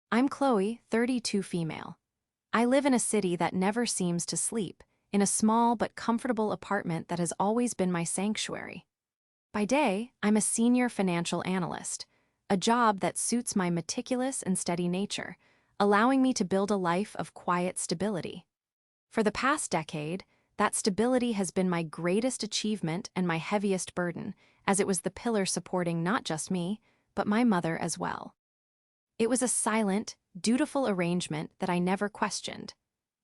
I'm Chloe, 32 female. I live in a city that never seems to sleep, in a small but comfortable apartment that has always been my sanctuary. By day, I'm a senior financial analyst, a job that suits my meticulous and steady nature, allowing me to build a life of quiet stability. For the past decade, that stability has been my greatest achievement and my heaviest burden, as it was the pillar supporting not just me, but my mother as well. It was a silent, dutiful arrangement that I never questioned,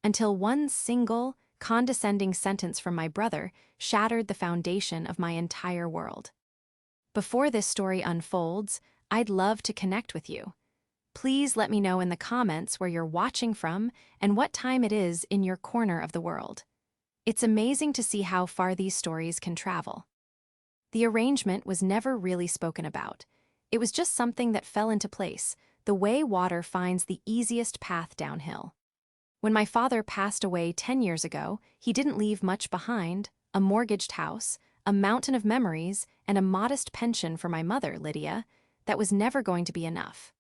until one single, condescending sentence from my brother shattered the foundation of my entire world. Before this story unfolds, I'd love to connect with you. Please let me know in the comments where you're watching from and what time it is in your corner of the world. It's amazing to see how far these stories can travel. The arrangement was never really spoken about. It was just something that fell into place, the way water finds the easiest path downhill. When my father passed away 10 years ago, he didn't leave much behind: a mortgaged house, a mountain of memories, and a modest pension for my mother, Lydia, that was never going to be enough.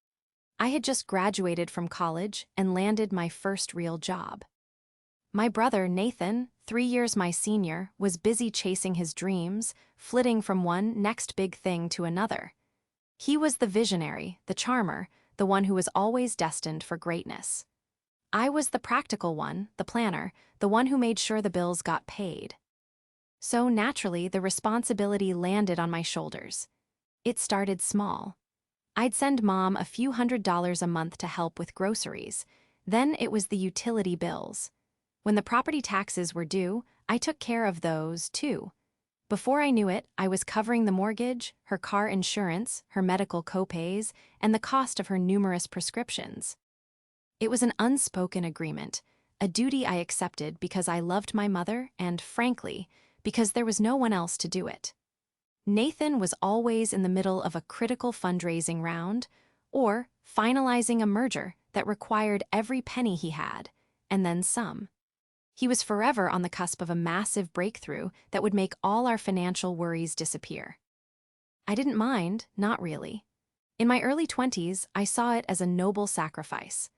I had just graduated from college and landed my first real job. My brother, Nathan, 3 years my senior, was busy chasing his dreams, flitting from one next big thing to another. He was the visionary, the charmer, the one who was always destined for greatness. I was the practical one, the planner, the one who made sure the bills got paid. So naturally, the responsibility landed on my shoulders. It started small. I'd send Mom a few $100s a month to help with groceries. Then it was the utility bills. When the property taxes were due, I took care of those, too. Before I knew it, I was covering the mortgage, her car insurance, her medical copays, and the cost of her numerous prescriptions. It was an unspoken agreement, a duty I accepted because I loved my mother and, frankly, because there was no one else to do it. Nathan was always in the middle of a critical fundraising round, or finalizing a merger that required every penny he had, and then some. He was forever on the cusp of a massive breakthrough that would make all our financial worries disappear. I didn't mind, not really. In my early 20s, I saw it as a noble sacrifice.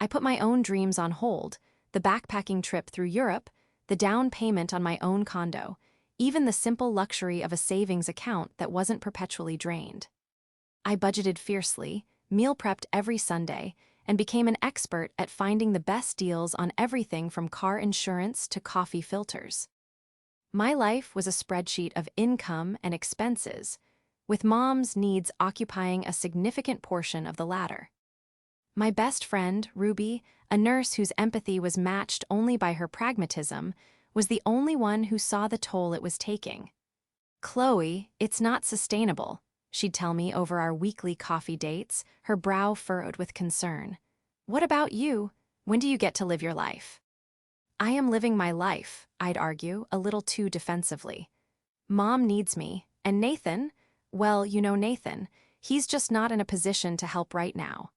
I put my own dreams on hold: the backpacking trip through Europe, the down payment on my own condo, even the simple luxury of a savings account that wasn't perpetually drained. I budgeted fiercely, meal prepped every Sunday, and became an expert at finding the best deals on everything from car insurance to coffee filters. My life was a spreadsheet of income and expenses, with Mom's needs occupying a significant portion of the latter. My best friend, Ruby, a nurse whose empathy was matched only by her pragmatism, was the only one who saw the toll it was taking. "Chloe, it's not sustainable," she'd tell me over our weekly coffee dates, her brow furrowed with concern. "What about you? When do you get to live your life?" "I am living my life," I'd argue, a little too defensively. "Mom needs me, and Nathan, well, you know Nathan, he's just not in a position to help right now."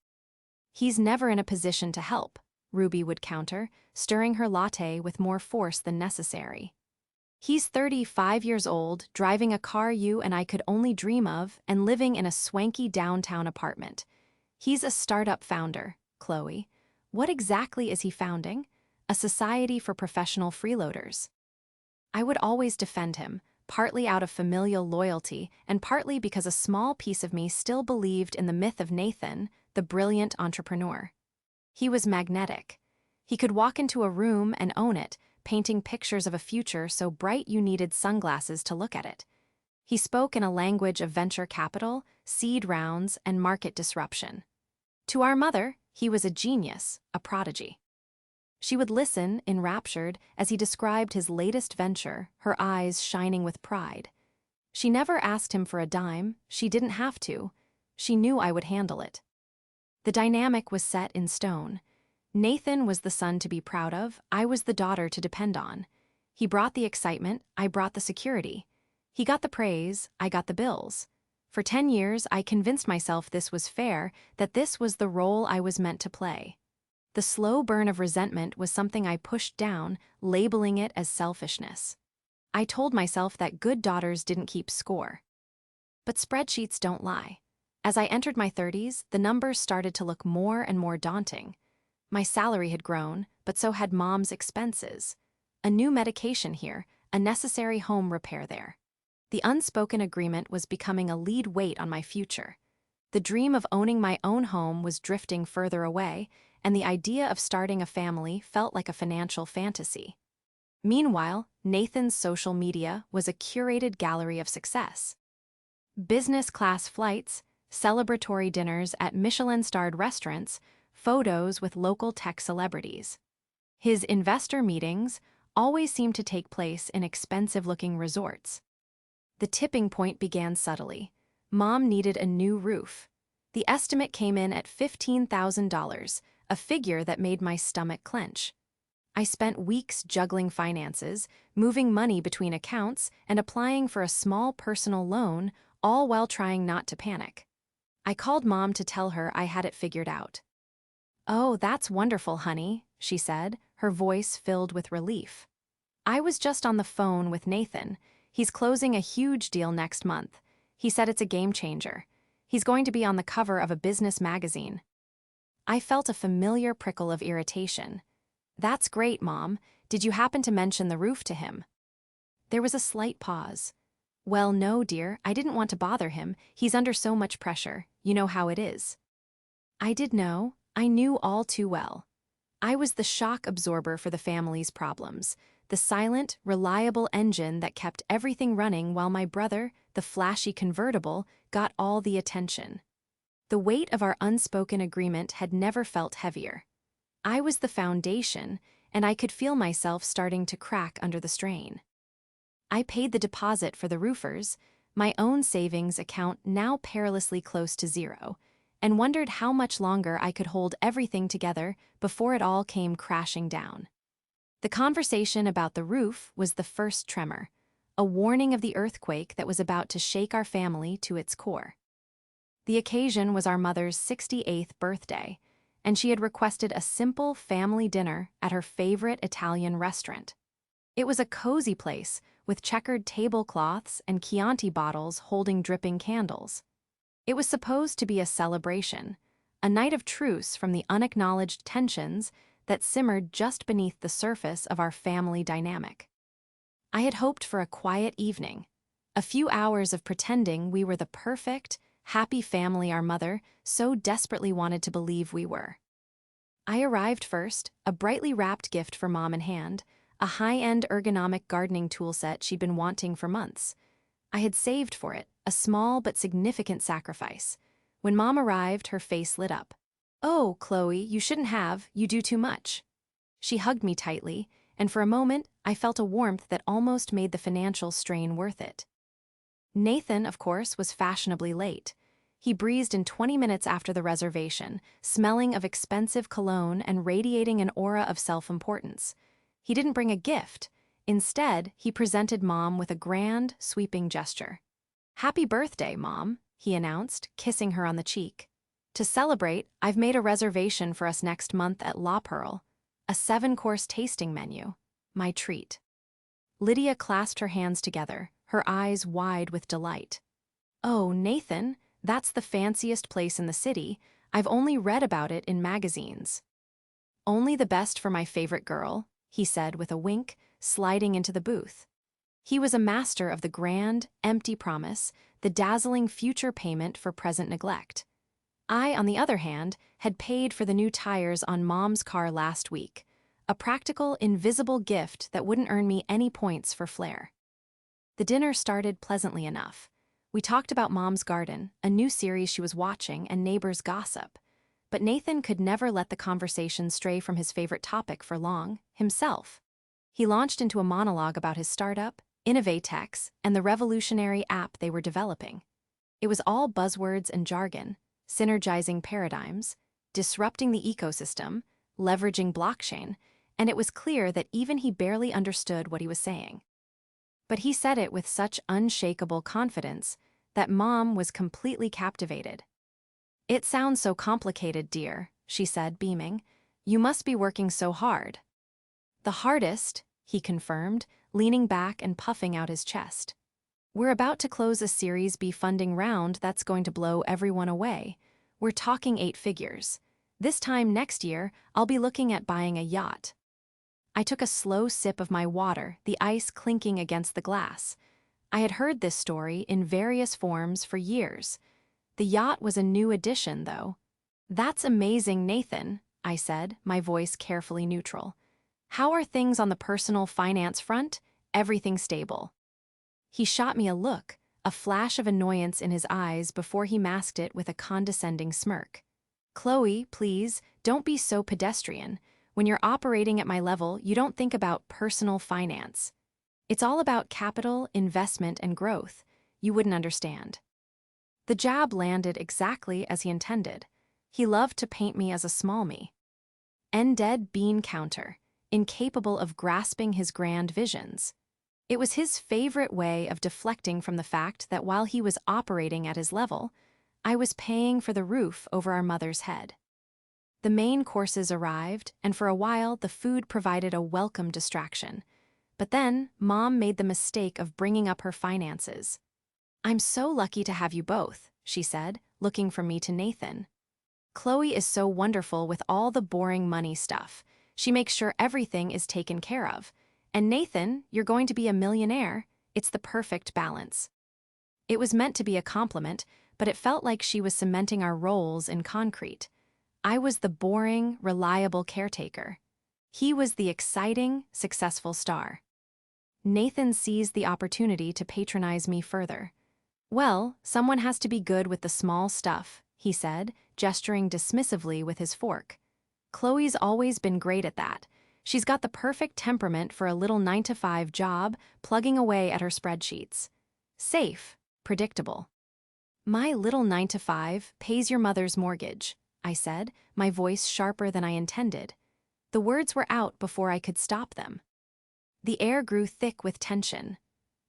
"He's never in a position to help," Ruby would counter, stirring her latte with more force than necessary. "He's 35 years old, driving a car you and I could only dream of, and living in a swanky downtown apartment. He's a startup founder, Chloe. What exactly is he founding? A society for professional freeloaders." I would always defend him, partly out of familial loyalty and partly because a small piece of me still believed in the myth of Nathan, the brilliant entrepreneur. He was magnetic. He could walk into a room and own it, painting pictures of a future so bright you needed sunglasses to look at it. He spoke in a language of venture capital, seed rounds, and market disruption. To our mother, he was a genius, a prodigy. She would listen, enraptured, as he described his latest venture, her eyes shining with pride. She never asked him for a dime. She didn't have to. She knew I would handle it. The dynamic was set in stone. Nathan was the son to be proud of, I was the daughter to depend on. He brought the excitement, I brought the security. He got the praise, I got the bills. For 10 years, I convinced myself this was fair, that this was the role I was meant to play. The slow burn of resentment was something I pushed down, labeling it as selfishness. I told myself that good daughters didn't keep score. But spreadsheets don't lie. As I entered my 30s, the numbers started to look more and more daunting. My salary had grown, but so had Mom's expenses. A new medication here, a necessary home repair there. The unspoken agreement was becoming a lead weight on my future. The dream of owning my own home was drifting further away, and the idea of starting a family felt like a financial fantasy. Meanwhile, Nathan's social media was a curated gallery of success. Business-class flights, celebratory dinners at Michelin-starred restaurants, photos with local tech celebrities. His investor meetings always seemed to take place in expensive-looking resorts. The tipping point began subtly. Mom needed a new roof. The estimate came in at $15,000, a figure that made my stomach clench. I spent weeks juggling finances, moving money between accounts, and applying for a small personal loan, all while trying not to panic. I called Mom to tell her I had it figured out. "Oh, that's wonderful, honey," she said, her voice filled with relief. "I was just on the phone with Nathan. He's closing a huge deal next month. He said it's a game changer. He's going to be on the cover of a business magazine." I felt a familiar prickle of irritation. "That's great, Mom. Did you happen to mention the roof to him?" There was a slight pause. "Well, no, dear, I didn't want to bother him. He's under so much pressure. You know how it is." I did know. I knew all too well. I was the shock absorber for the family's problems, the silent, reliable engine that kept everything running while my brother, the flashy convertible, got all the attention. The weight of our unspoken agreement had never felt heavier. I was the foundation, and I could feel myself starting to crack under the strain. I paid the deposit for the roofers, my own savings account now perilously close to zero, and wondered how much longer I could hold everything together before it all came crashing down. The conversation about the roof was the first tremor, a warning of the earthquake that was about to shake our family to its core. The occasion was our mother's 68th birthday, and she had requested a simple family dinner at her favorite Italian restaurant. It was a cozy place with checkered tablecloths and Chianti bottles holding dripping candles. It was supposed to be a celebration, a night of truce from the unacknowledged tensions that simmered just beneath the surface of our family dynamic. I had hoped for a quiet evening, a few hours of pretending we were the perfect, happy family our mother so desperately wanted to believe we were. I arrived first, a brightly wrapped gift for Mom in hand, a high-end ergonomic gardening tool set she'd been wanting for months. I had saved for it, a small but significant sacrifice. When Mom arrived, her face lit up. "Oh, Chloe, you shouldn't have, you do too much." She hugged me tightly, and for a moment, I felt a warmth that almost made the financial strain worth it. Nathan, of course, was fashionably late. He breezed in 20 minutes after the reservation, smelling of expensive cologne and radiating an aura of self-importance. He didn't bring a gift. Instead, he presented Mom with a grand, sweeping gesture. "Happy birthday, Mom," he announced, kissing her on the cheek. "To celebrate, I've made a reservation for us next month at La Pearl, a 7-course tasting menu. My treat." Lydia clasped her hands together, her eyes wide with delight. "Oh, Nathan, that's the fanciest place in the city. I've only read about it in magazines." "Only the best for my favorite girl," he said with a wink, sliding into the booth. He was a master of the grand, empty promise, the dazzling future payment for present neglect. I, on the other hand, had paid for the new tires on Mom's car last week, a practical, invisible gift that wouldn't earn me any points for flair. The dinner started pleasantly enough. We talked about Mom's garden, a new series she was watching, and neighbors' gossip. But Nathan could never let the conversation stray from his favorite topic for long, himself. He launched into a monologue about his startup, Innovatex, and the revolutionary app they were developing. It was all buzzwords and jargon, synergizing paradigms, disrupting the ecosystem, leveraging blockchain, and it was clear that even he barely understood what he was saying. But he said it with such unshakable confidence that Mom was completely captivated. "It sounds so complicated, dear," she said, beaming. "You must be working so hard." "The hardest," he confirmed, leaning back and puffing out his chest. We're about to close a Series B funding round that's going to blow everyone away. We're talking 8 figures. This time next year, I'll be looking at buying a yacht. I took a slow sip of my water, the ice clinking against the glass. I had heard this story in various forms for years. The yacht was a new addition, though. "That's amazing, Nathan," I said, my voice carefully neutral. "How are things on the personal finance front? Everything stable?" He shot me a look, a flash of annoyance in his eyes before he masked it with a condescending smirk. "Chloe, please, don't be so pedestrian. When you're operating at my level, you don't think about personal finance. It's all about capital, investment, and growth. You wouldn't understand." The jab landed exactly as he intended. He loved to paint me as a small me. Dead bean counter, incapable of grasping his grand visions. It was his favorite way of deflecting from the fact that while he was operating at his level, I was paying for the roof over our mother's head. The main courses arrived, and for a while the food provided a welcome distraction. But then, Mom made the mistake of bringing up her finances. "I'm so lucky to have you both," she said, looking from me to Nathan. "Chloe is so wonderful with all the boring money stuff. She makes sure everything is taken care of. And Nathan, you're going to be a millionaire. It's the perfect balance." It was meant to be a compliment, but it felt like she was cementing our roles in concrete. I was the boring, reliable caretaker. He was the exciting, successful star. Nathan seized the opportunity to patronize me further. "Well, someone has to be good with the small stuff," he said, gesturing dismissively with his fork. "Chloe's always been great at that. She's got the perfect temperament for a little 9-to-5 job, plugging away at her spreadsheets. Safe, predictable." "My little 9-to-5 pays your mother's mortgage," I said, my voice sharper than I intended. The words were out before I could stop them. The air grew thick with tension.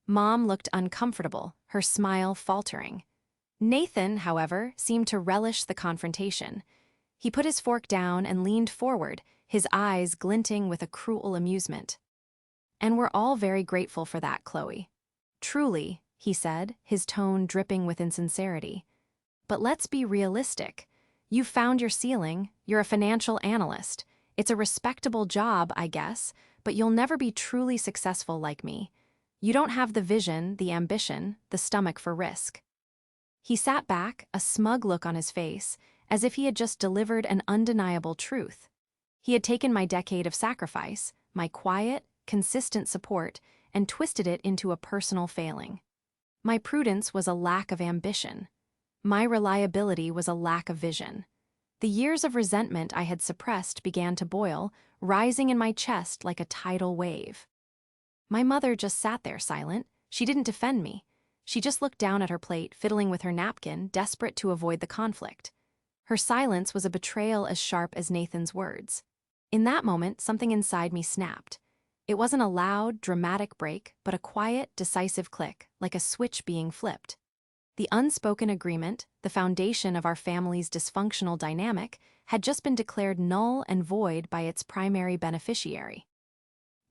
Mom looked uncomfortable, her smile faltering. Nathan, however, seemed to relish the confrontation. He put his fork down and leaned forward, his eyes glinting with a cruel amusement. "And we're all very grateful for that, Chloe. Truly," he said, his tone dripping with insincerity. "But let's be realistic. You've found your ceiling, you're a financial analyst. It's a respectable job, I guess, but you'll never be truly successful like me. You don't have the vision, the ambition, the stomach for risk." He sat back, a smug look on his face, as if he had just delivered an undeniable truth. He had taken my decade of sacrifice, my quiet, consistent support, and twisted it into a personal failing. My prudence was a lack of ambition. My reliability was a lack of vision. The years of resentment I had suppressed began to boil, rising in my chest like a tidal wave. My mother just sat there silent. She didn't defend me. She just looked down at her plate, fiddling with her napkin, desperate to avoid the conflict. Her silence was a betrayal as sharp as Nathan's words. In that moment, something inside me snapped. It wasn't a loud, dramatic break, but a quiet, decisive click, like a switch being flipped. The unspoken agreement, the foundation of our family's dysfunctional dynamic, had just been declared null and void by its primary beneficiary.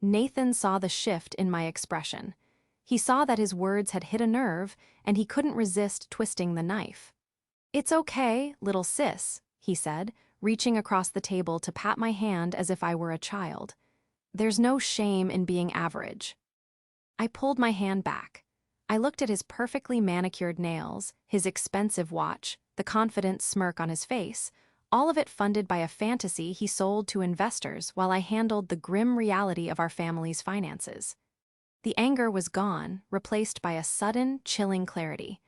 Nathan saw the shift in my expression. He saw that his words had hit a nerve, and he couldn't resist twisting the knife. "It's okay, little sis," he said, reaching across the table to pat my hand as if I were a child. "There's no shame in being average." I pulled my hand back. I looked at his perfectly manicured nails, his expensive watch, the confident smirk on his face, all of it funded by a fantasy he sold to investors while I handled the grim reality of our family's finances. The anger was gone, replaced by a sudden, chilling clarity.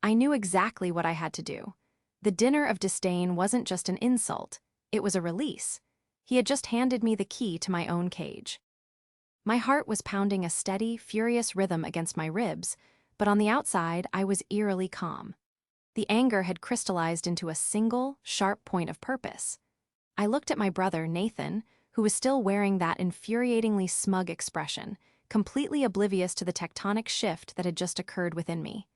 I knew exactly what I had to do. The dinner of disdain wasn't just an insult, it was a release. He had just handed me the key to my own cage. My heart was pounding a steady, furious rhythm against my ribs, but on the outside I was eerily calm. The anger had crystallized into a single, sharp point of purpose. I looked at my brother, Nathan, who was still wearing that infuriatingly smug expression, completely oblivious to the tectonic shift that had just occurred within me.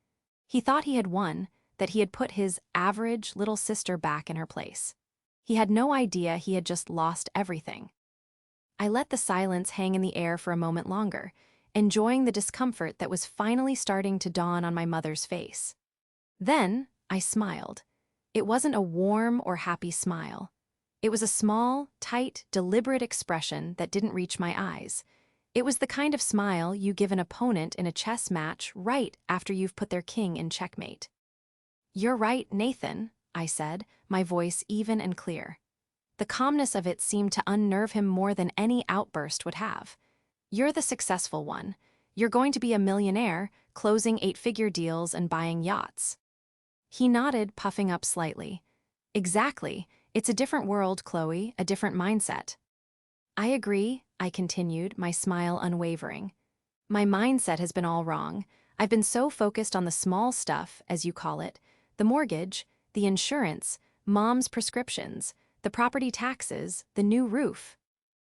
He thought he had won, that he had put his average little sister back in her place. He had no idea he had just lost everything. I let the silence hang in the air for a moment longer, enjoying the discomfort that was finally starting to dawn on my mother's face. Then, I smiled. It wasn't a warm or happy smile. It was a small, tight, deliberate expression that didn't reach my eyes. It was the kind of smile you give an opponent in a chess match right after you've put their king in checkmate. "You're right, Nathan," I said, my voice even and clear. The calmness of it seemed to unnerve him more than any outburst would have. "You're the successful one. You're going to be a millionaire, closing 8-figure deals and buying yachts." He nodded, puffing up slightly. "Exactly. It's a different world, Chloe, a different mindset." "I agree," I continued, my smile unwavering. "My mindset has been all wrong. I've been so focused on the small stuff, as you call it, the mortgage, the insurance, mom's prescriptions, the property taxes, the new roof."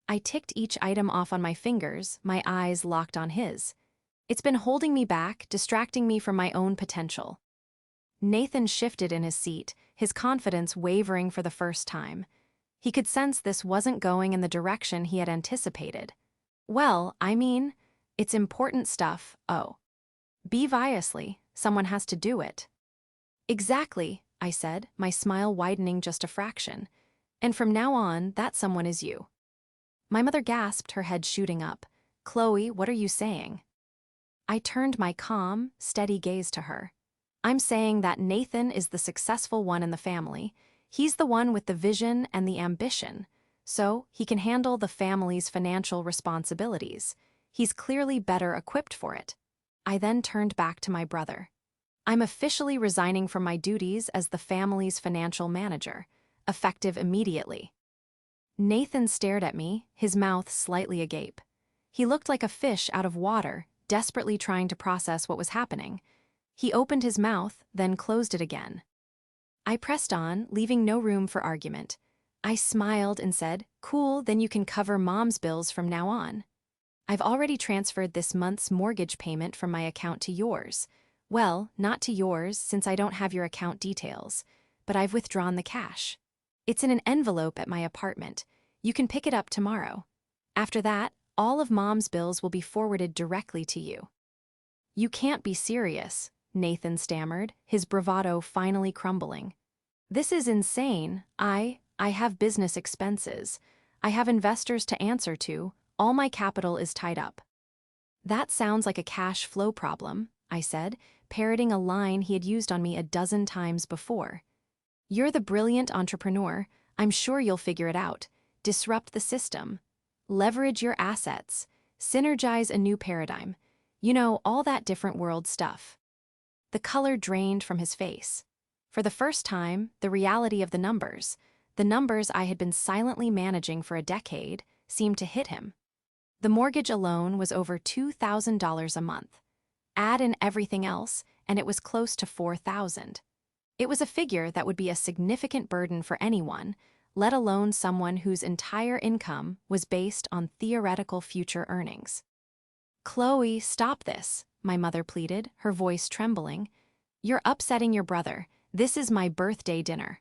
I ticked each item off on my fingers, my eyes locked on his. "It's been holding me back, distracting me from my own potential." Nathan shifted in his seat, his confidence wavering for the first time. He could sense this wasn't going in the direction he had anticipated. "Well, I mean, it's important stuff, oh. Be obviously, someone has to do it." "Exactly," I said, my smile widening just a fraction. "And from now on, that someone is you." My mother gasped, her head shooting up. "Chloe, what are you saying?" I turned my calm, steady gaze to her. "I'm saying that Nathan is the successful one in the family. He's the one with the vision and the ambition, so he can handle the family's financial responsibilities. He's clearly better equipped for it." I then turned back to my brother. "I'm officially resigning from my duties as the family's financial manager, effective immediately." Nathan stared at me, his mouth slightly agape. He looked like a fish out of water, desperately trying to process what was happening. He opened his mouth, then closed it again. I pressed on, leaving no room for argument. I smiled and said, "Cool, then you can cover mom's bills from now on. I've already transferred this month's mortgage payment from my account to yours. Well, not to yours since I don't have your account details, but I've withdrawn the cash. It's in an envelope at my apartment. You can pick it up tomorrow. After that, all of mom's bills will be forwarded directly to you." "You can't be serious," Nathan stammered, his bravado finally crumbling. "This is insane. I have business expenses. I have investors to answer to. All my capital is tied up." "That sounds like a cash flow problem," I said, parroting a line he had used on me a dozen times before. "You're the brilliant entrepreneur. I'm sure you'll figure it out. Disrupt the system. Leverage your assets. Synergize a new paradigm. You know, all that different world stuff." The color drained from his face. For the first time, the reality of the numbers I had been silently managing for a decade, seemed to hit him. The mortgage alone was over $2,000 a month. Add in everything else, and it was close to $4,000. It was a figure that would be a significant burden for anyone, let alone someone whose entire income was based on theoretical future earnings. "Chloe, stop this," my mother pleaded, her voice trembling. "You're upsetting your brother. This is my birthday dinner."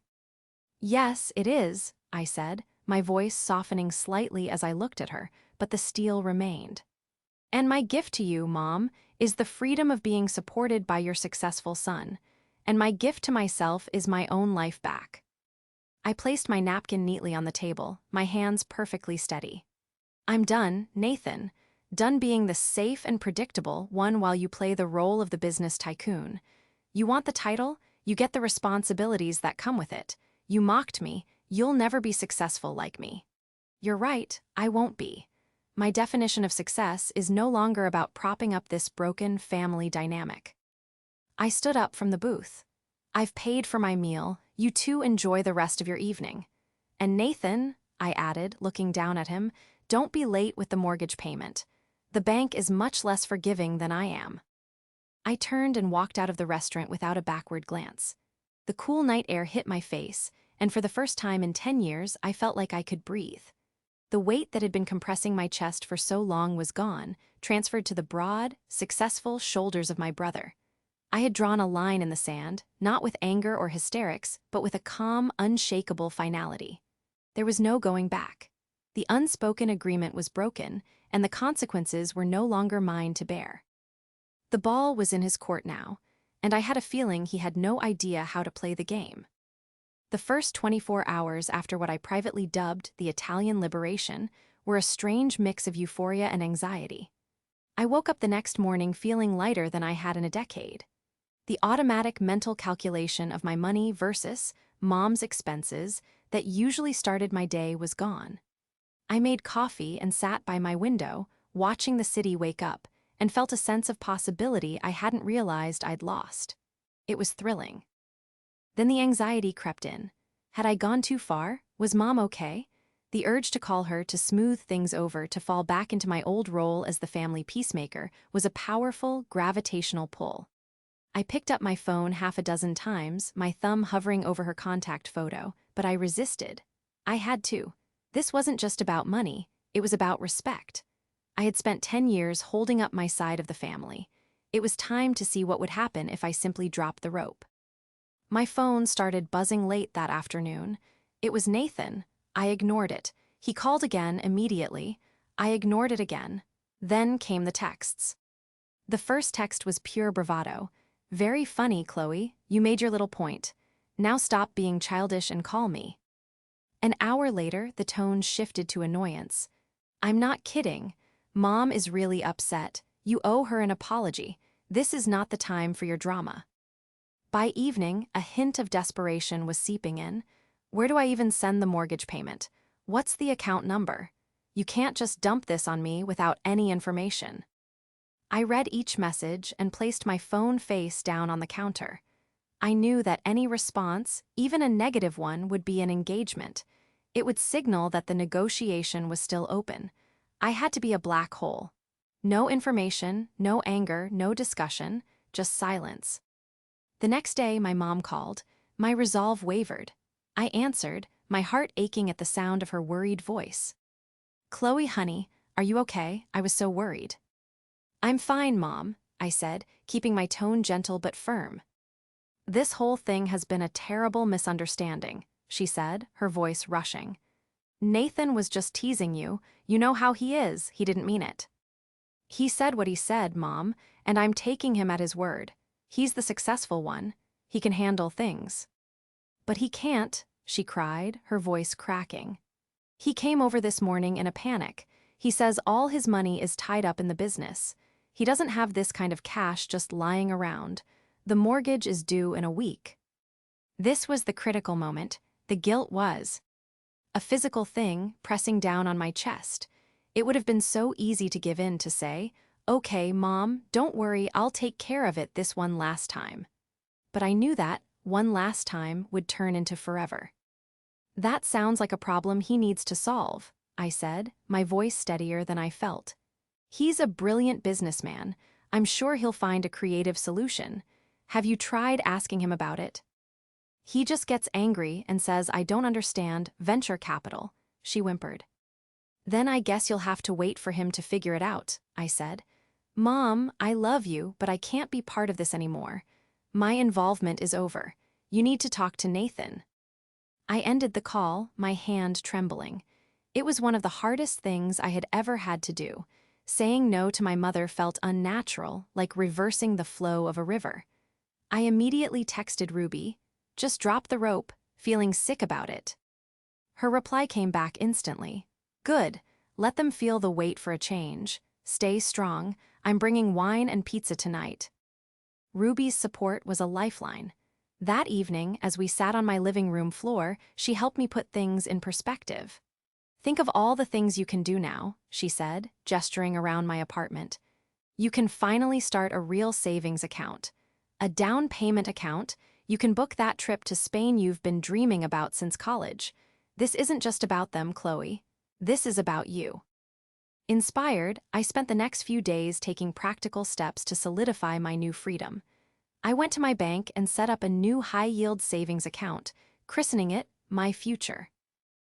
"Yes, it is," I said, my voice softening slightly as I looked at her, but the steel remained. "And my gift to you, Mom, is the freedom of being supported by your successful son. And my gift to myself is my own life back." I placed my napkin neatly on the table, my hands perfectly steady. "I'm done, Nathan. Done being the safe and predictable one while you play the role of the business tycoon. You want the title? You get the responsibilities that come with it. You mocked me. You'll never be successful like me." "You're right, I won't be. My definition of success is no longer about propping up this broken family dynamic." I stood up from the booth. "I've paid for my meal. You two enjoy the rest of your evening. And Nathan," I added, looking down at him, "don't be late with the mortgage payment. The bank is much less forgiving than I am." I turned and walked out of the restaurant without a backward glance. The cool night air hit my face, and for the first time in 10 years, I felt like I could breathe. The weight that had been compressing my chest for so long was gone, transferred to the broad, successful shoulders of my brother. I had drawn a line in the sand, not with anger or hysterics, but with a calm, unshakable finality. There was no going back. The unspoken agreement was broken, and the consequences were no longer mine to bear. The ball was in his court now, and I had a feeling he had no idea how to play the game. The first 24 hours after what I privately dubbed the Italian liberation were a strange mix of euphoria and anxiety. I woke up the next morning feeling lighter than I had in a decade. The automatic mental calculation of my money versus mom's expenses that usually started my day was gone. I made coffee and sat by my window, watching the city wake up, and felt a sense of possibility I hadn't realized I'd lost. It was thrilling. Then the anxiety crept in. Had I gone too far? Was Mom okay? The urge to call her, to smooth things over, to fall back into my old role as the family peacemaker was a powerful, gravitational pull. I picked up my phone half a dozen times, my thumb hovering over her contact photo, but I resisted. I had to. This wasn't just about money, it was about respect. I had spent 10 years holding up my side of the family. It was time to see what would happen if I simply dropped the rope. My phone started buzzing late that afternoon. It was Nathan. I ignored it. He called again immediately. I ignored it again. Then came the texts. The first text was pure bravado. "Very funny, Chloe. You made your little point. Now stop being childish and call me." An hour later, the tone shifted to annoyance. "I'm not kidding. Mom is really upset. You owe her an apology. This is not the time for your drama." By evening, a hint of desperation was seeping in. "Where do I even send the mortgage payment? What's the account number? You can't just dump this on me without any information." I read each message and placed my phone face down on the counter. I knew that any response, even a negative one, would be an engagement. It would signal that the negotiation was still open. I had to be a black hole. No information, no anger, no discussion, just silence. The next day, my mom called. My resolve wavered. I answered, my heart aching at the sound of her worried voice. "Chloe, honey, are you okay? I was so worried." "I'm fine, Mom," I said, keeping my tone gentle but firm. "This whole thing has been a terrible misunderstanding," she said, her voice rushing. "Nathan was just teasing you. You know how he is. He didn't mean it." "He said what he said, Mom, and I'm taking him at his word. He's the successful one. He can handle things." "But he can't," she cried, her voice cracking. "He came over this morning in a panic. He says all his money is tied up in the business. He doesn't have this kind of cash just lying around. The mortgage is due in a week." This was the critical moment. The guilt was a physical thing pressing down on my chest. It would have been so easy to give in, to say, "Okay, Mom, don't worry, I'll take care of it this one last time." But I knew that one last time would turn into forever. "That sounds like a problem he needs to solve," I said, my voice steadier than I felt. "He's a brilliant businessman. I'm sure he'll find a creative solution. Have you tried asking him about it?" "He just gets angry and says I don't understand venture capital," she whimpered. "Then I guess you'll have to wait for him to figure it out," I said. "Mom, I love you, but I can't be part of this anymore. My involvement is over. You need to talk to Nathan." I ended the call, my hand trembling. It was one of the hardest things I had ever had to do. Saying no to my mother felt unnatural, like reversing the flow of a river. I immediately texted Ruby, "Just drop the rope," feeling sick about it. Her reply came back instantly. "Good. Let them feel the wait for a change. Stay strong. I'm bringing wine and pizza tonight." Ruby's support was a lifeline. That evening, as we sat on my living room floor, she helped me put things in perspective. "Think of all the things you can do now," she said, gesturing around my apartment. "You can finally start a real savings account. A down payment account. You can book that trip to Spain you've been dreaming about since college. This isn't just about them, Chloe. This is about you." Inspired, I spent the next few days taking practical steps to solidify my new freedom. I went to my bank and set up a new high-yield savings account, christening it My Future.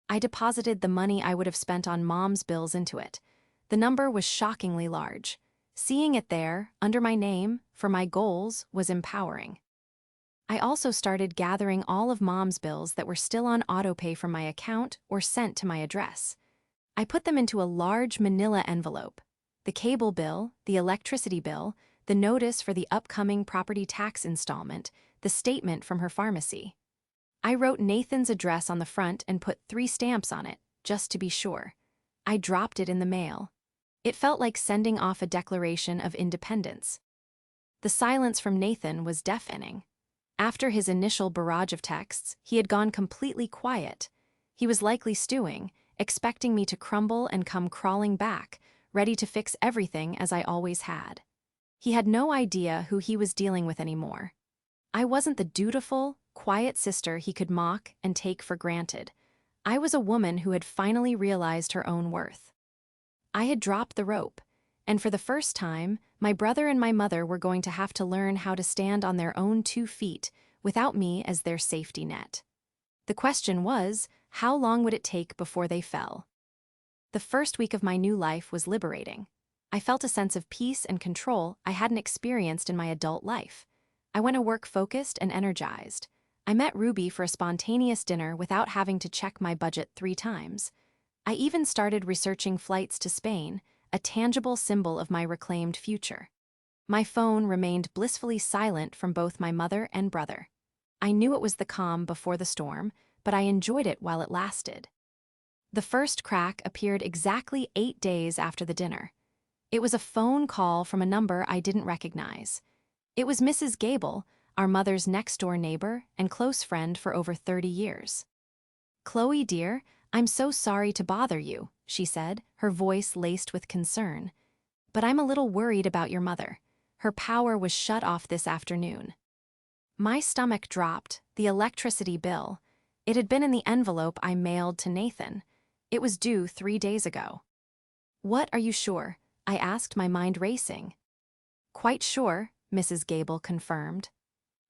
I deposited the money I would have spent on Mom's bills into it. The number was shockingly large. Seeing it there, under my name, for my goals, was empowering. I also started gathering all of Mom's bills that were still on autopay from my account or sent to my address. I put them into a large manila envelope. The cable bill, the electricity bill, the notice for the upcoming property tax installment, the statement from her pharmacy. I wrote Nathan's address on the front and put 3 stamps on it, just to be sure. I dropped it in the mail. It felt like sending off a declaration of independence. The silence from Nathan was deafening. After his initial barrage of texts, he had gone completely quiet. He was likely stewing, expecting me to crumble and come crawling back, ready to fix everything as I always had. He had no idea who he was dealing with anymore. I wasn't the dutiful, quiet sister he could mock and take for granted. I was a woman who had finally realized her own worth. I had dropped the rope, and for the first time, my brother and my mother were going to have to learn how to stand on their own 2 feet without me as their safety net. The question was, how long would it take before they fell? The first week of my new life was liberating. I felt a sense of peace and control I hadn't experienced in my adult life. I went to work focused and energized. I met Ruby for a spontaneous dinner without having to check my budget 3 times. I even started researching flights to Spain, a tangible symbol of my reclaimed future. My phone remained blissfully silent from both my mother and brother. I knew it was the calm before the storm, but I enjoyed it while it lasted. The first crack appeared exactly 8 days after the dinner. It was a phone call from a number I didn't recognize. It was Mrs. Gable, our mother's next-door neighbor and close friend for over 30 years. "Chloe, dear, I'm so sorry to bother you," she said, her voice laced with concern. "But I'm a little worried about your mother. Her power was shut off this afternoon." My stomach dropped. The electricity bill. It had been in the envelope I mailed to Nathan. It was due 3 days ago. "What, are you sure?" I asked, my mind racing. "Quite sure," Mrs. Gable confirmed.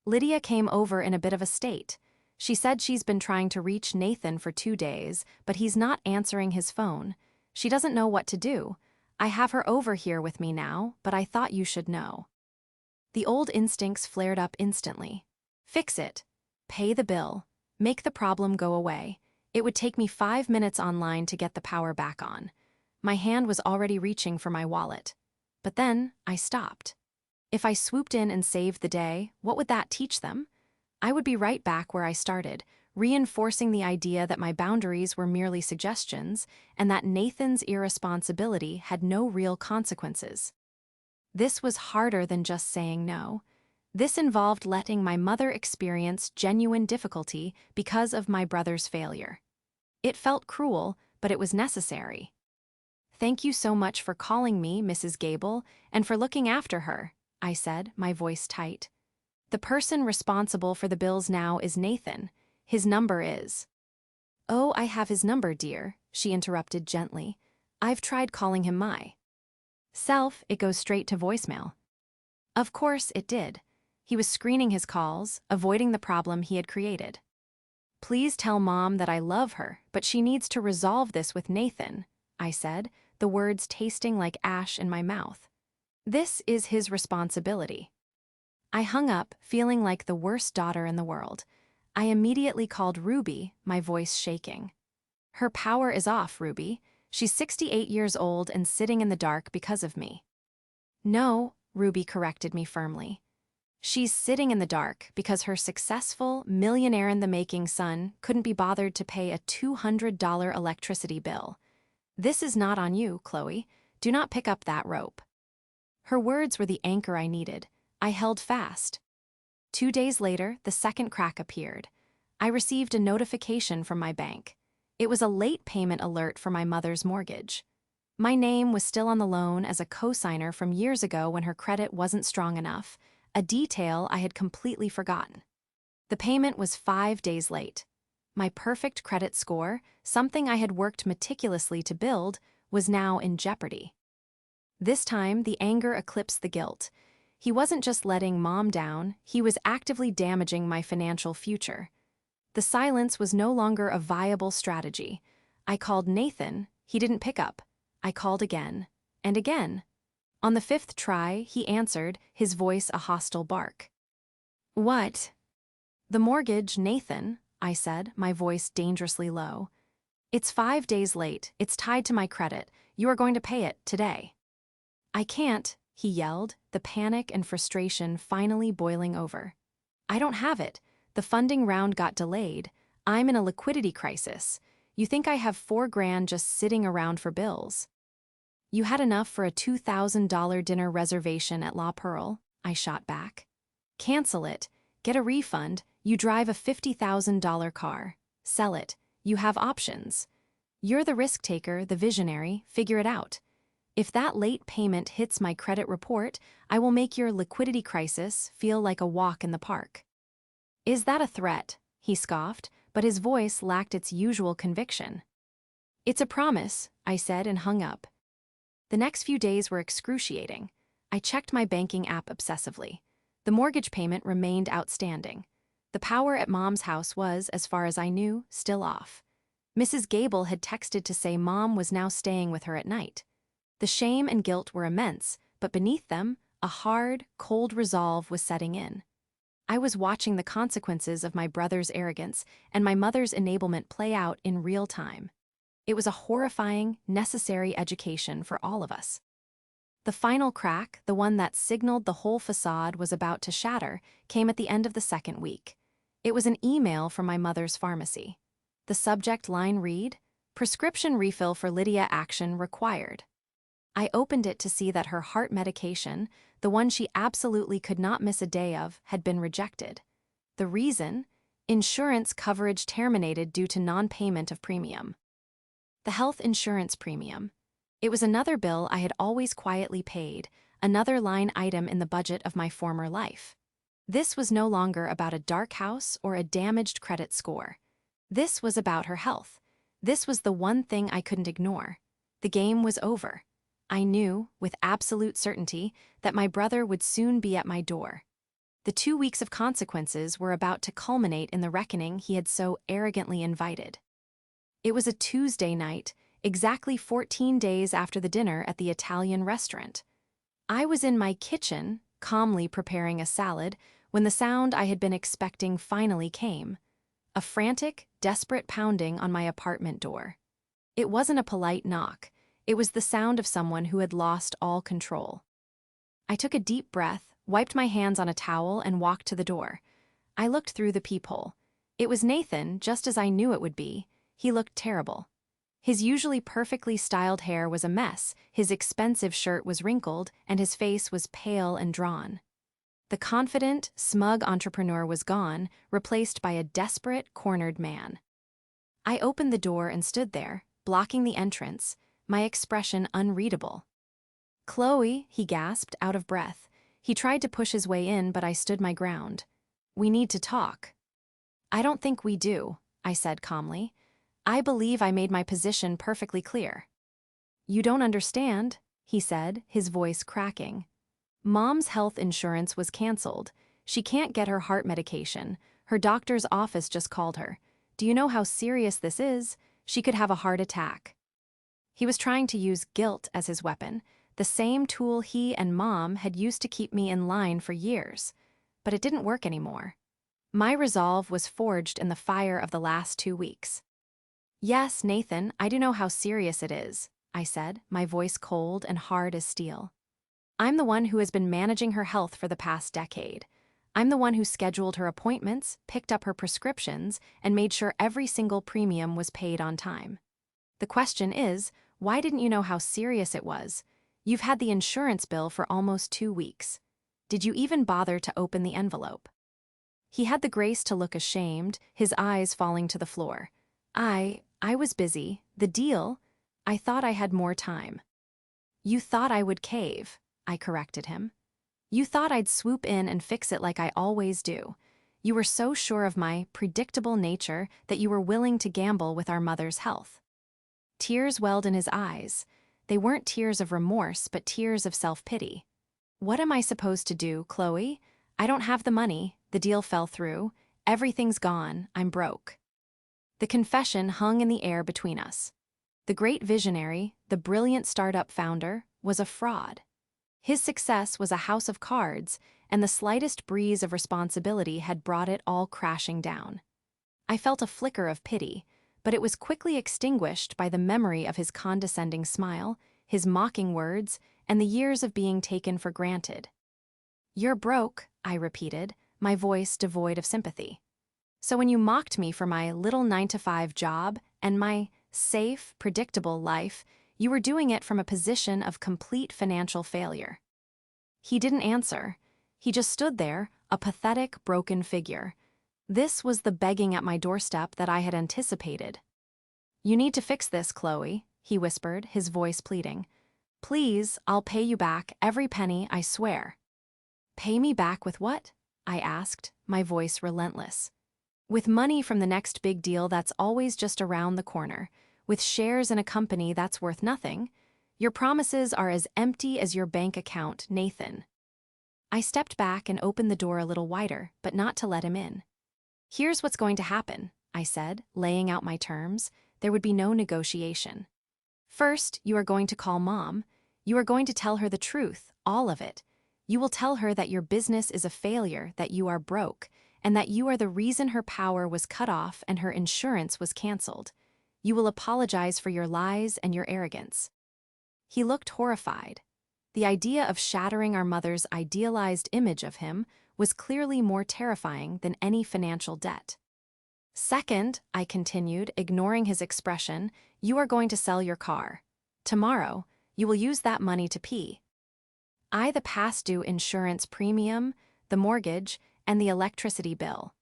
"Lydia came over in a bit of a state. She said she's been trying to reach Nathan for 2 days, but he's not answering his phone. She doesn't know what to do. I have her over here with me now, but I thought you should know." The old instincts flared up instantly. Fix it. Pay the bill. Make the problem go away. It would take me 5 minutes online to get the power back on. My hand was already reaching for my wallet. But then I stopped. If I swooped in and saved the day, what would that teach them? I would be right back where I started, reinforcing the idea that my boundaries were merely suggestions and that Nathan's irresponsibility had no real consequences. This was harder than just saying no. This involved letting my mother experience genuine difficulty because of my brother's failure. It felt cruel, but it was necessary. "Thank you so much for calling me, Mrs. Gable, and for looking after her," I said, my voice tight. "The person responsible for the bills now is Nathan. His number is—" "Oh, I have his number, dear," she interrupted gently. "I've tried calling him myself. It goes straight to voicemail." Of course it did. He was screening his calls, avoiding the problem he had created. "Please tell Mom that I love her, but she needs to resolve this with Nathan," I said, the words tasting like ash in my mouth. "This is his responsibility." I hung up, feeling like the worst daughter in the world. I immediately called Ruby, my voice shaking. "Her power is off, Ruby. She's 68 years old and sitting in the dark because of me." "No," Ruby corrected me firmly. "She's sitting in the dark because her successful, millionaire-in-the-making son couldn't be bothered to pay a $200 electricity bill. This is not on you, Chloe. Do not pick up that rope." Her words were the anchor I needed. I held fast. 2 days later, the second crack appeared. I received a notification from my bank. It was a late payment alert for my mother's mortgage. My name was still on the loan as a co-signer from years ago when her credit wasn't strong enough, a detail I had completely forgotten. The payment was 5 days late. My perfect credit score, something I had worked meticulously to build, was now in jeopardy. This time, the anger eclipsed the guilt. He wasn't just letting Mom down, he was actively damaging my financial future. The silence was no longer a viable strategy. I called Nathan. He didn't pick up. I called again, and again. On the 5th try, he answered, his voice a hostile bark. "What?" "The mortgage, Nathan," I said, my voice dangerously low. It's 5 days late. It's tied to my credit. You are going to pay it today. I can't, he yelled, the panic and frustration finally boiling over. I don't have it. The funding round got delayed. I'm in a liquidity crisis. You think I have $4,000 just sitting around for bills? You had enough for a $2,000 dinner reservation at La Pearl, I shot back. Cancel it. Get a refund. You drive a $50,000 car. Sell it. You have options. You're the risk taker, the visionary. Figure it out. If that late payment hits my credit report, I will make your liquidity crisis feel like a walk in the park. Is that a threat? He scoffed, but his voice lacked its usual conviction. It's a promise, I said and hung up. The next few days were excruciating. I checked my banking app obsessively. The mortgage payment remained outstanding. The power at Mom's house was, as far as I knew, still off. Mrs. Gable had texted to say Mom was now staying with her at night. The shame and guilt were immense, but beneath them, a hard, cold resolve was setting in. I was watching the consequences of my brother's arrogance and my mother's enablement play out in real time. It was a horrifying, necessary education for all of us. The final crack, the one that signaled the whole facade was about to shatter, came at the end of the second week. It was an email from my mother's pharmacy. The subject line read, "Prescription refill for Lydia, action required." I opened it to see that her heart medication, the one she absolutely could not miss a day of, had been rejected. The reason? Insurance coverage terminated due to non-payment of premium. The health insurance premium. It was another bill I had always quietly paid, another line item in the budget of my former life. This was no longer about a dark house or a damaged credit score. This was about her health. This was the one thing I couldn't ignore. The game was over. I knew, with absolute certainty, that my brother would soon be at my door. The 2 weeks of consequences were about to culminate in the reckoning he had so arrogantly invited. It was a Tuesday night, exactly 14 days after the dinner at the Italian restaurant. I was in my kitchen, calmly preparing a salad, when the sound I had been expecting finally came. A frantic, desperate pounding on my apartment door. It wasn't a polite knock. It was the sound of someone who had lost all control. I took a deep breath, wiped my hands on a towel, and walked to the door. I looked through the peephole. It was Nathan, just as I knew it would be. He looked terrible. His usually perfectly styled hair was a mess, his expensive shirt was wrinkled, and his face was pale and drawn. The confident, smug entrepreneur was gone, replaced by a desperate, cornered man. I opened the door and stood there, blocking the entrance, my expression unreadable. "Chloe," he gasped, out of breath. He tried to push his way in, but I stood my ground. "We need to talk." "I don't think we do," I said calmly. "I believe I made my position perfectly clear." "You don't understand," he said, his voice cracking. "Mom's health insurance was canceled. She can't get her heart medication. Her doctor's office just called her. Do you know how serious this is? She could have a heart attack." He was trying to use guilt as his weapon, the same tool he and Mom had used to keep me in line for years. But it didn't work anymore. My resolve was forged in the fire of the last 2 weeks. "Yes, Nathan, I do know how serious it is," I said, my voice cold and hard as steel. "I'm the one who has been managing her health for the past decade. I'm the one who scheduled her appointments, picked up her prescriptions, and made sure every single premium was paid on time. The question is, why didn't you know how serious it was? You've had the insurance bill for almost 2 weeks. Did you even bother to open the envelope?" He had the grace to look ashamed, his eyes falling to the floor. I was busy. The deal? I thought I had more time." "You thought I would cave," I corrected him. "You thought I'd swoop in and fix it like I always do. You were so sure of my predictable nature that you were willing to gamble with our mother's health." Tears welled in his eyes. They weren't tears of remorse, but tears of self-pity. "What am I supposed to do, Chloe? I don't have the money. The deal fell through. Everything's gone. I'm broke." The confession hung in the air between us. The great visionary, the brilliant startup founder, was a fraud. His success was a house of cards, and the slightest breeze of responsibility had brought it all crashing down. I felt a flicker of pity, but it was quickly extinguished by the memory of his condescending smile, his mocking words, and the years of being taken for granted. "You're broke," I repeated, my voice devoid of sympathy. "So when you mocked me for my little 9-to-5 job and my safe, predictable life, you were doing it from a position of complete financial failure." He didn't answer. He just stood there, a pathetic, broken figure. This was the begging at my doorstep that I had anticipated. "You need to fix this, Chloe," he whispered, his voice pleading. "Please, I'll pay you back every penny, I swear." "Pay me back with what?" I asked, my voice relentless. "With money from the next big deal that's always just around the corner, with shares in a company that's worth nothing. Your promises are as empty as your bank account, Nathan." I stepped back and opened the door a little wider, but not to let him in. "Here's what's going to happen," I said, laying out my terms. There would be no negotiation. "First, you are going to call Mom. You are going to tell her the truth, all of it. You will tell her that your business is a failure, that you are broke, and that you are the reason her power was cut off and her insurance was canceled. You will apologize for your lies and your arrogance." He looked horrified. The idea of shattering our mother's idealized image of him was clearly more terrifying than any financial debt. "Second," I continued, ignoring his expression, "you are going to sell your car. Tomorrow, you will use that money to pay the past due insurance premium, the mortgage, and the electricity bill.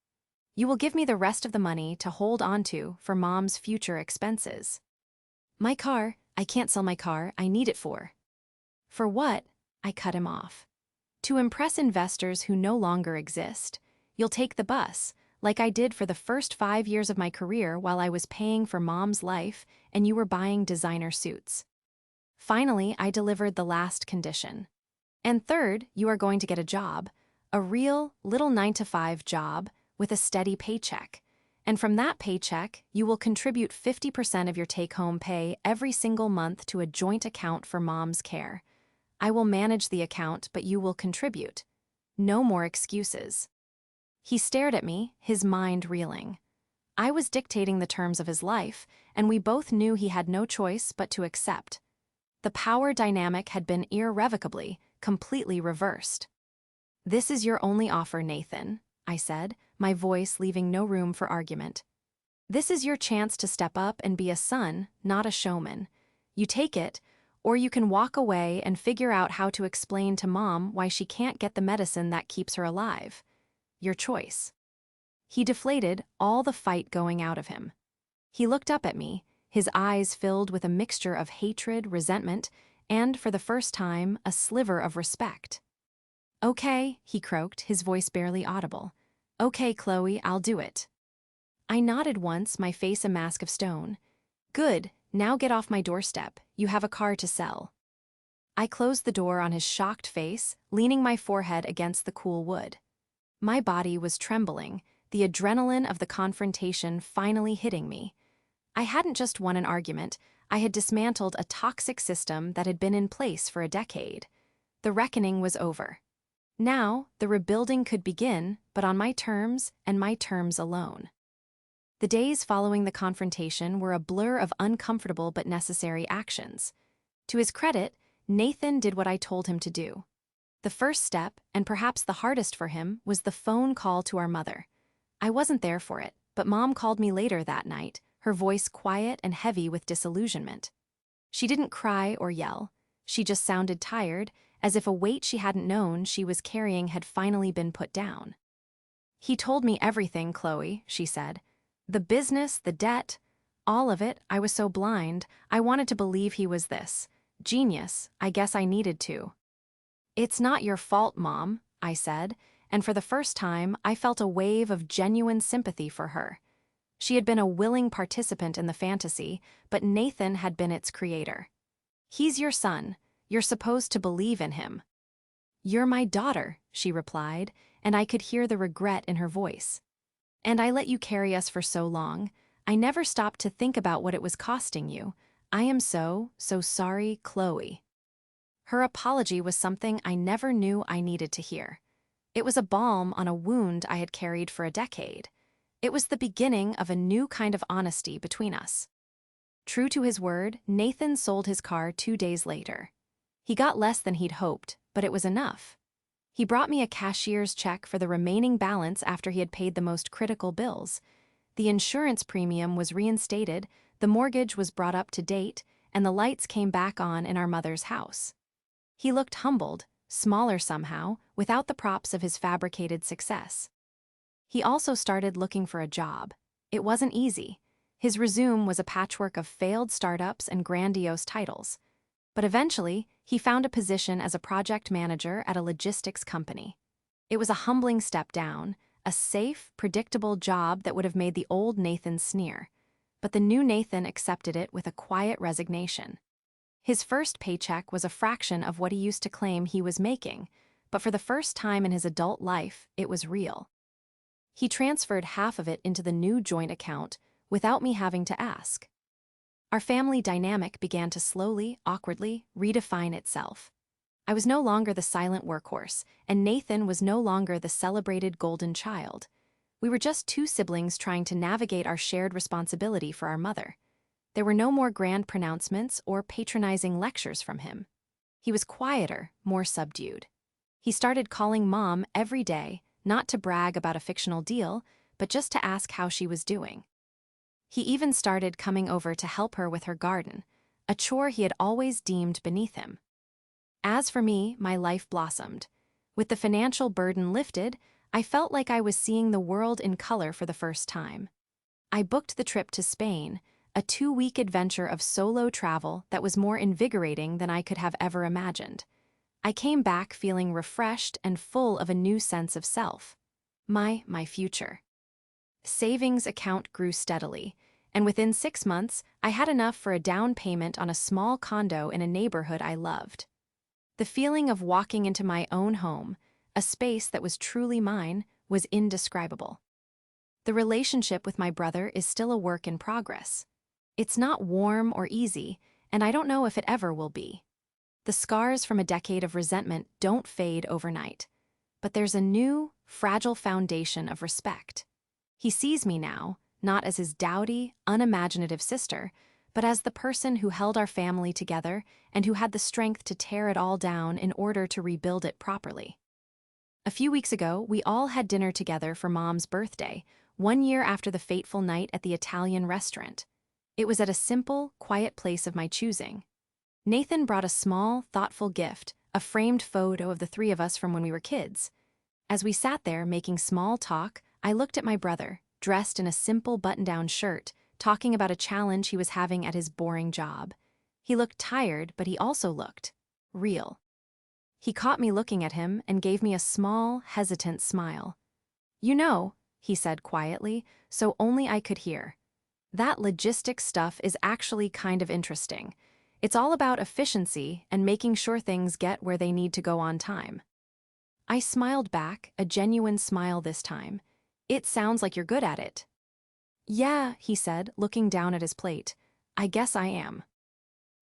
You will give me the rest of the money to hold onto for Mom's future expenses." "My car, I can't sell my car, I need it for." "For what?" I cut him off. "To impress investors who no longer exist. You'll take the bus, like I did for the first 5 years of my career while I was paying for Mom's life and you were buying designer suits." Finally, I delivered the last condition. "And third, you are going to get a job, a real little 9-to-5 job with a steady paycheck. And from that paycheck, you will contribute 50% of your take-home pay every single month to a joint account for Mom's care. I will manage the account, but you will contribute. No more excuses." He stared at me, his mind reeling. I was dictating the terms of his life, and we both knew he had no choice but to accept. The power dynamic had been irrevocably, completely reversed. "This is your only offer, Nathan," I said, my voice leaving no room for argument. "This is your chance to step up and be a son, not a showman. You take it, or you can walk away and figure out how to explain to Mom why she can't get the medicine that keeps her alive. Your choice." He deflated, all the fight going out of him. He looked up at me, his eyes filled with a mixture of hatred, resentment, and, for the first time, a sliver of respect. "Okay," he croaked, his voice barely audible. "Okay, Chloe, I'll do it." I nodded once, my face a mask of stone. "Good, now get off my doorstep. You have a car to sell." I closed the door on his shocked face, leaning my forehead against the cool wood. My body was trembling, the adrenaline of the confrontation finally hitting me. I hadn't just won an argument, I had dismantled a toxic system that had been in place for a decade. The reckoning was over. Now, the rebuilding could begin, but on my terms and my terms alone. The days following the confrontation were a blur of uncomfortable but necessary actions. To his credit, Nathan did what I told him to do. The first step, and perhaps the hardest for him, was the phone call to our mother. I wasn't there for it, but Mom called me later that night, her voice quiet and heavy with disillusionment. She didn't cry or yell. She just sounded tired, as if a weight she hadn't known she was carrying had finally been put down. "He told me everything, Chloe," she said. "The business, the debt, all of it. I was so blind. I wanted to believe he was this genius. I guess I needed to." "It's not your fault, Mom," I said, and for the first time, I felt a wave of genuine sympathy for her. She had been a willing participant in the fantasy, but Nathan had been its creator. "He's your son. You're supposed to believe in him." "You're my daughter," she replied, and I could hear the regret in her voice. "And I let you carry us for so long. I never stopped to think about what it was costing you. I am so sorry, Chloe." Her apology was something I never knew I needed to hear. It was a balm on a wound I had carried for a decade. It was the beginning of a new kind of honesty between us. True to his word, Nathan sold his car 2 days later. He got less than he'd hoped, but it was enough. He brought me a cashier's check for the remaining balance after he had paid the most critical bills. The insurance premium was reinstated, the mortgage was brought up to date, and the lights came back on in our mother's house. He looked humbled, smaller somehow, without the props of his fabricated success. He also started looking for a job. It wasn't easy. His resume was a patchwork of failed startups and grandiose titles. But eventually, he found a position as a project manager at a logistics company. It was a humbling step down, a safe, predictable job that would have made the old Nathan sneer. But the new Nathan accepted it with a quiet resignation. His first paycheck was a fraction of what he used to claim he was making, but for the first time in his adult life, it was real. He transferred half of it into the new joint account without me having to ask. Our family dynamic began to slowly, awkwardly, redefine itself. I was no longer the silent workhorse, and Nathan was no longer the celebrated golden child. We were just two siblings trying to navigate our shared responsibility for our mother. There were no more grand pronouncements or patronizing lectures from him. He was quieter, more subdued. He started calling Mom every day, not to brag about a fictional deal, but just to ask how she was doing. He even started coming over to help her with her garden, a chore he had always deemed beneath him. As for me, my life blossomed. With the financial burden lifted, I felt like I was seeing the world in color for the first time. I booked the trip to Spain, a 2-week adventure of solo travel that was more invigorating than I could have ever imagined. I came back feeling refreshed and full of a new sense of self. My future. Savings account grew steadily, and within 6 months, I had enough for a down payment on a small condo in a neighborhood I loved. The feeling of walking into my own home, a space that was truly mine, was indescribable. The relationship with my brother is still a work in progress. It's not warm or easy, and I don't know if it ever will be. The scars from a decade of resentment don't fade overnight, but there's a new, fragile foundation of respect. He sees me now, not as his dowdy, unimaginative sister, but as the person who held our family together and who had the strength to tear it all down in order to rebuild it properly. A few weeks ago, we all had dinner together for Mom's birthday, 1 year after the fateful night at the Italian restaurant. It was at a simple, quiet place of my choosing. Nathan brought a small, thoughtful gift, a framed photo of the three of us from when we were kids. As we sat there making small talk, I looked at my brother, dressed in a simple button-down shirt, talking about a challenge he was having at his boring job. He looked tired, but he also looked real. He caught me looking at him and gave me a small, hesitant smile. "You know," he said quietly, so only I could hear, "that logistics stuff is actually kind of interesting. It's all about efficiency and making sure things get where they need to go on time." I smiled back, a genuine smile this time. "It sounds like you're good at it." "Yeah," he said, looking down at his plate. "I guess I am."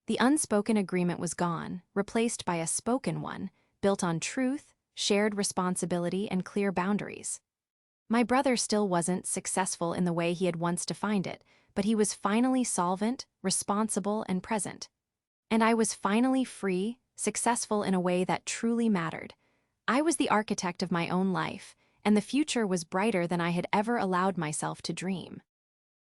The unspoken agreement was gone, replaced by a spoken one, built on truth, shared responsibility, and clear boundaries. My brother still wasn't successful in the way he had once defined it, but he was finally solvent, responsible, and present. And I was finally free, successful in a way that truly mattered. I was the architect of my own life, and the future was brighter than I had ever allowed myself to dream.